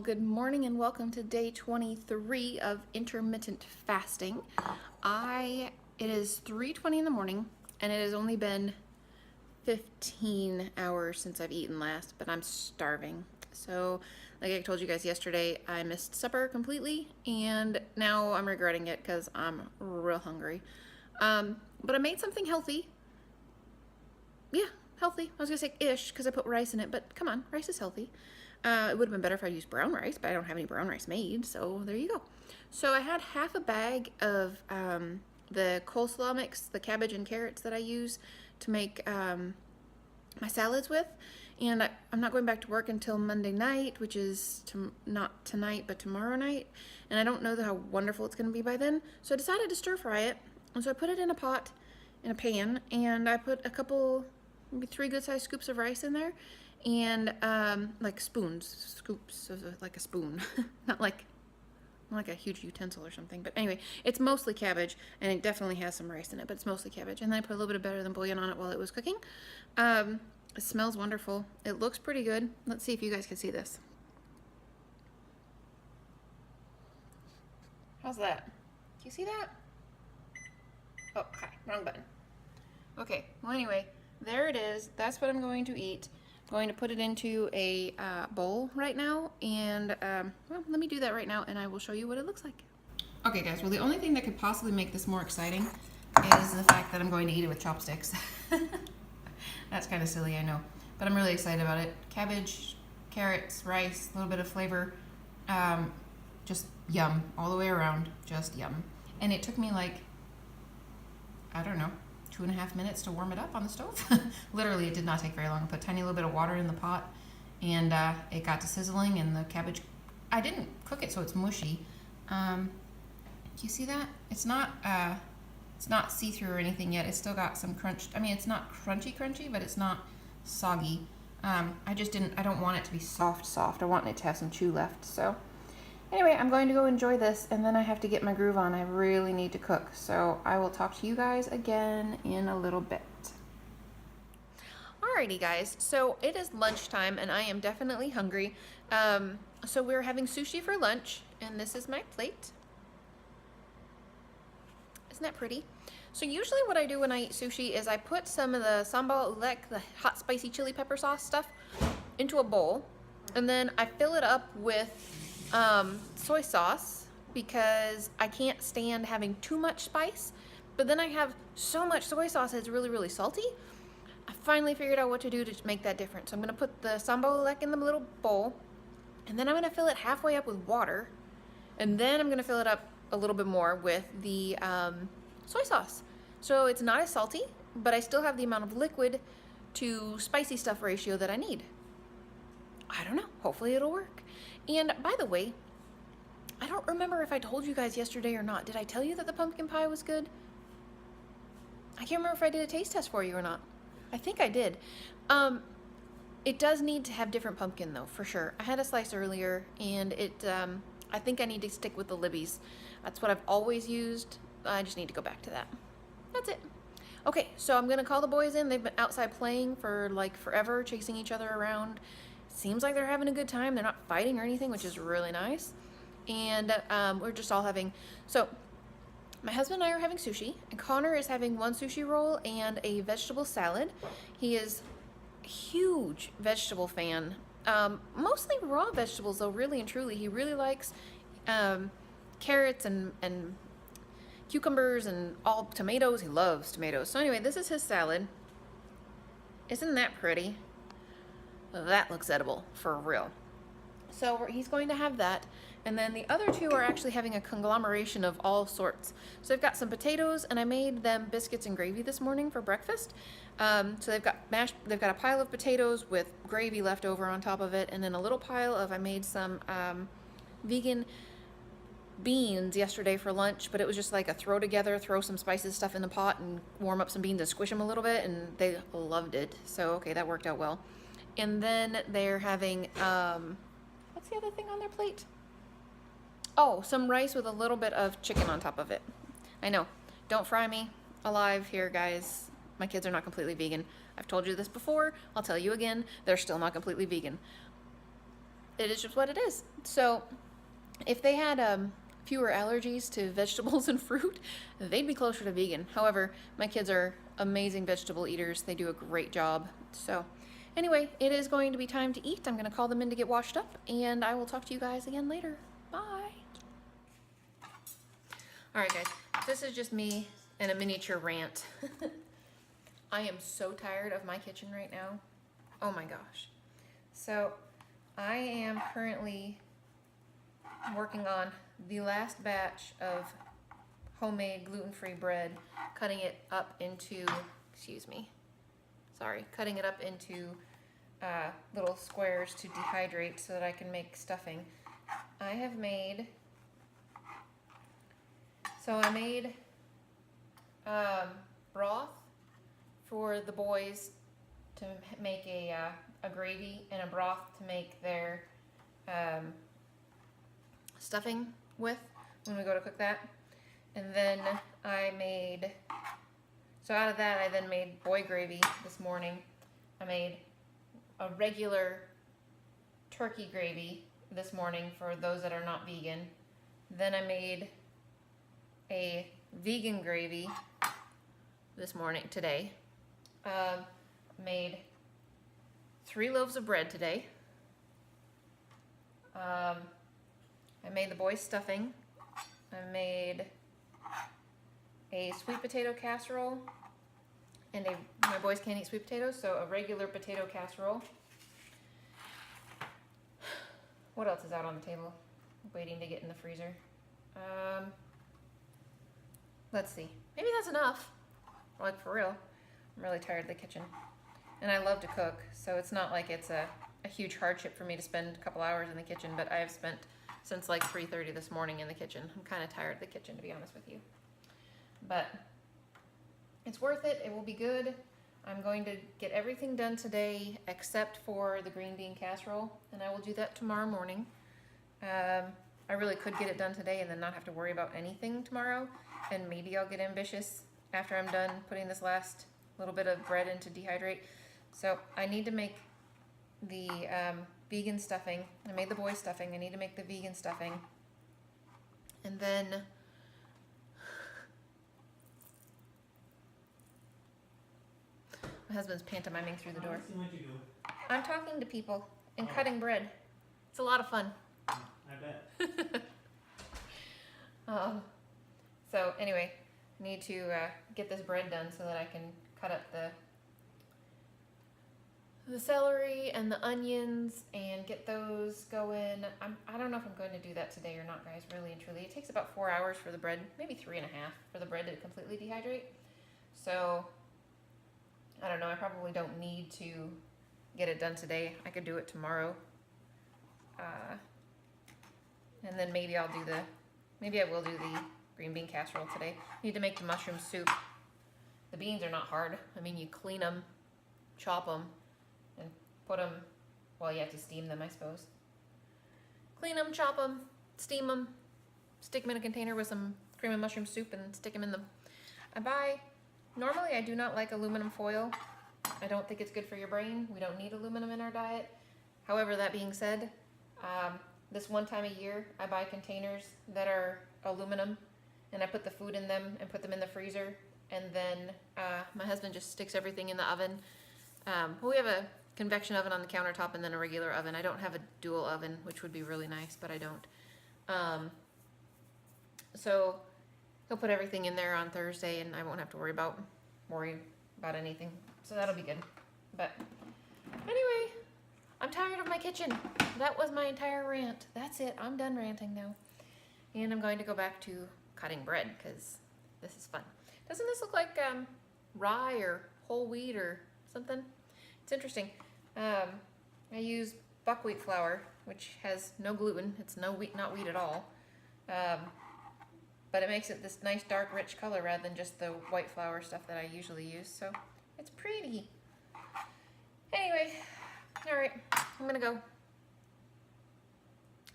good morning and welcome to day 23 of intermittent fasting. It is 3:20 in the morning and it has only been 15 hours since I've eaten last, but I'm starving. So, like I told you guys yesterday, I missed supper completely and now I'm regretting it because I'm real hungry. But I made something healthy. Yeah, healthy. I was gonna say ish because I put rice in it, but come on, rice is healthy. It would have been better if I used brown rice, but I don't have any brown rice made, so there you go. So I had half a bag of the coleslaw mix, the cabbage and carrots that I use to make my salads with. And I'm not going back to work until Monday night, which is not tonight, but tomorrow night. And I don't know how wonderful it's going to be by then. So I decided to stir fry it. And so I put it in a pot, in a pan, and I put a couple, maybe 3 good-sized scoops of rice in there. And like scoops of like a spoon, not like a huge utensil or something. But anyway, it's mostly cabbage, and it definitely has some rice in it, but it's mostly cabbage. And then I put a little bit of better than bouillon on it while it was cooking. It smells wonderful. It looks pretty good. Let's see if you guys can see this. How's that? Can you see that? Oh, hi, wrong button. Okay, well anyway, there it is. That's what I'm going to eat. Going to put it into a bowl right now, and well, let me do that right now and I will show you what it looks like. Okay guys, well the only thing that could possibly make this more exciting is the fact that I'm going to eat it with chopsticks. That's kind of silly, I know, but I'm really excited about it. Cabbage, carrots, rice, a little bit of flavor, just yum all the way around, just yum. And it took me like, I don't know, 2.5 minutes to warm it up on the stove. Literally, it did not take very long. I put a tiny little bit of water in the pot, and it got to sizzling, and the cabbage, I didn't cook it so it's mushy. Do you see that? It's not see-through or anything yet. It's still got some crunch. I mean, it's not crunchy, but it's not soggy. I don't want it to be soft. I want it to have some chew left, so. Anyway, I'm going to go enjoy this, and then I have to get my groove on. I really need to cook, so I will talk to you guys again in a little bit. Alrighty, guys, so it is lunchtime, and I am definitely hungry. So we're having sushi for lunch, and this is my plate. Isn't that pretty? So usually what I do when I eat sushi is I put some of the sambal ulek, the hot spicy chili pepper sauce stuff, into a bowl, and then I fill it up with soy sauce because I can't stand having too much spice, but then I have so much soy sauce it's really, really salty. I finally figured out what to do to make that different. So I'm going to put the sambal ulek in the little bowl, and then I'm going to fill it halfway up with water, and then I'm going to fill it up a little bit more with the soy sauce. So it's not as salty, but I still have the amount of liquid to spicy stuff ratio that I need. I don't know. Hopefully it'll work. And by the way, I don't remember if I told you guys yesterday or not. Did I tell you that the pumpkin pie was good? I can't remember if I did a taste test for you or not. I think I did. It does need to have different pumpkin though, for sure. I had a slice earlier, and I think I need to stick with the Libby's. That's what I've always used. I just need to go back to that. That's it. Okay, so I'm gonna call the boys in. They've been outside playing for like forever, chasing each other around. Seems like they're having a good time. They're not fighting or anything, which is really nice. And we're just all having, so my husband and I are having sushi, and Connor is having 1 sushi roll and a vegetable salad. He is a huge vegetable fan. Mostly raw vegetables though, really and truly. He really likes carrots and cucumbers and all tomatoes. He loves tomatoes. So anyway, this is his salad. Isn't that pretty? That looks edible, for real. So he's going to have that. And then the other 2 are actually having a conglomeration of all sorts. So they've got some potatoes, and I made them biscuits and gravy this morning for breakfast. So they've got a pile of potatoes with gravy left over on top of it, and then a little pile of, I made some vegan beans yesterday for lunch, but it was just like a throw some spices stuff in the pot and warm up some beans and squish them a little bit, and they loved it. So okay, that worked out well. And then they're having, what's the other thing on their plate? Oh, some rice with a little bit of chicken on top of it. I know, don't fry me alive here, guys. My kids are not completely vegan. I've told you this before, I'll tell you again, they're still not completely vegan. it is just what it is. So if they had fewer allergies to vegetables and fruit, they'd be closer to vegan. However, my kids are amazing vegetable eaters. They do a great job. So anyway, it is going to be time to eat. I'm going to call them in to get washed up, and I will talk to you guys again later. Bye. All right, guys, this is just me in a miniature rant. I am so tired of my kitchen right now. Oh my gosh. So I am currently working on the last batch of homemade gluten-free bread, cutting it up into, cutting it up into little squares to dehydrate so that I can make stuffing. I made broth for the boys to make a gravy, and a broth to make their stuffing with when we go to cook that. And then out of that I then made boy gravy this morning. I made a regular turkey gravy this morning for those that are not vegan. Then I made a vegan gravy today. Made 3 loaves of bread today. I made the boys stuffing. I made a sweet potato casserole, and my boys can't eat sweet potatoes, so a regular potato casserole. What else is out on the table waiting to get in the freezer? Let's see. Maybe that's enough. Like, for real. I'm really tired of the kitchen. And I love to cook, so it's not like it's a huge hardship for me to spend a couple hours in the kitchen, but I have spent since like 3:30 this morning in the kitchen. I'm kind of tired of the kitchen, to be honest with you. But it's worth it. It will be good. I'm going to get everything done today except for the green bean casserole, and I will do that tomorrow morning. I really could get it done today and then not have to worry about anything tomorrow, and maybe I'll get ambitious after I'm done putting this last little bit of bread in to dehydrate. So I need to make the vegan stuffing. I made the boy stuffing. I need to make the vegan stuffing. And then my husband's pantomiming through the door. I'm talking to people and cutting bread. It's a lot of fun. I bet. So anyway, need to get this bread done so that I can cut up the celery and the onions and get those going. I don't know if I'm going to do that today or not, guys, really and truly. It takes about 4 hours for the bread, maybe 3.5 for the bread to completely dehydrate. So I don't know, I probably don't need to get it done today. I could do it tomorrow. And then maybe I will do the green bean casserole today. Need to make the mushroom soup. The beans are not hard. I mean, you clean them, chop them, and put them, well, you have to steam them, I suppose. Clean them, chop them, steam them, stick them in a container with some cream and mushroom soup, and stick them in them. Normally I do not like aluminum foil. I don't think it's good for your brain. We don't need aluminum in our diet. However, that being said, this one time a year, I buy containers that are aluminum, and I put the food in them and put them in the freezer, and then my husband just sticks everything in the oven. We have a convection oven on the countertop and then a regular oven. I don't have a dual oven, which would be really nice, but I don't. So he'll put everything in there on Thursday, and I won't have to worry about anything. So that'll be good. But anyway, I'm tired of my kitchen. That was my entire rant. That's it. I'm done ranting now. And I'm going to go back to cutting bread because this is fun. Doesn't this look like rye or whole wheat or something? It's interesting. I use buckwheat flour, which has no gluten. It's not wheat at all. But it makes it this nice dark rich color rather than just the white flour stuff that I usually use. So it's pretty. Anyway, all right, I'm gonna go.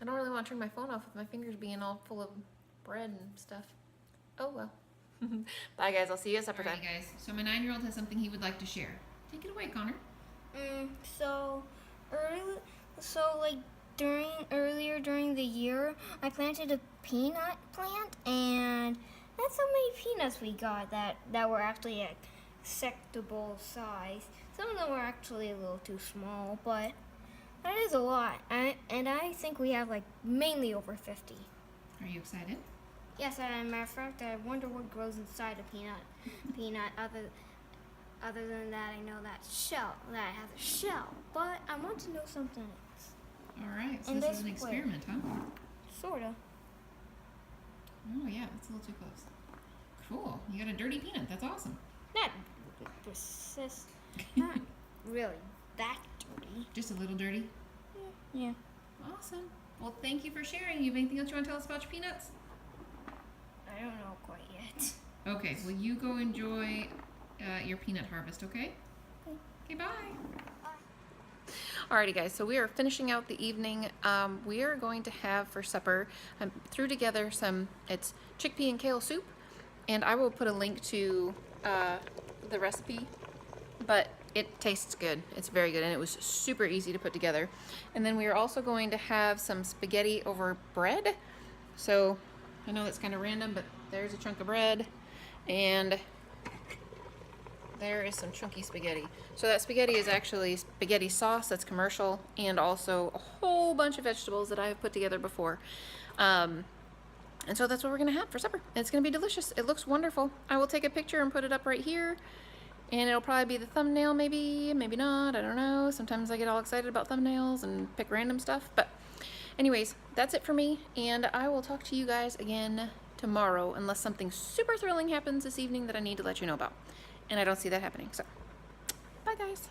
I don't really want to turn my phone off with my fingers being all full of bread and stuff. Oh well. Bye guys, I'll see you at supper time. Alright guys, so my 9-year-old has something he would like to share. Take it away, Connor. So like earlier during the year, I planted a peanut plant, and that's how many peanuts we got that were actually acceptable size. Some of them were actually a little too small, but that is a lot. And I think we have like mainly over 50. Are you excited? Yes, as a matter of fact, I wonder what grows inside a peanut. Other than that, I know that it has a shell. But I want to know something else. All right, so And this is an this way. experiment, huh? Sorta. Oh yeah, that's a little too close. Cool, you got a dirty peanut, that's awesome. Not not really that dirty. Just a little dirty? Yeah. Awesome. Well, thank you for sharing. You have anything else you want to tell us about your peanuts? I don't know quite yet. Okay, well you go enjoy your peanut harvest, okay? Okay, bye. Alrighty guys, so we are finishing out the evening. We are going to have for supper, I threw together it's chickpea and kale soup, and I will put a link to the recipe, but it tastes good. It's very good, and it was super easy to put together. And then we are also going to have some spaghetti over bread. So I know that's kind of random, but there's a chunk of bread, and there is some chunky spaghetti. So that spaghetti is actually spaghetti sauce that's commercial, and also a whole bunch of vegetables that I have put together before. And so that's what we're gonna have for supper. And it's gonna be delicious. It looks wonderful. I will take a picture and put it up right here, and it'll probably be the thumbnail, maybe not, I don't know. Sometimes I get all excited about thumbnails and pick random stuff. But anyways, that's it for me, and I will talk to you guys again tomorrow, unless something super thrilling happens this evening that I need to let you know about. And I don't see that happening, so bye guys.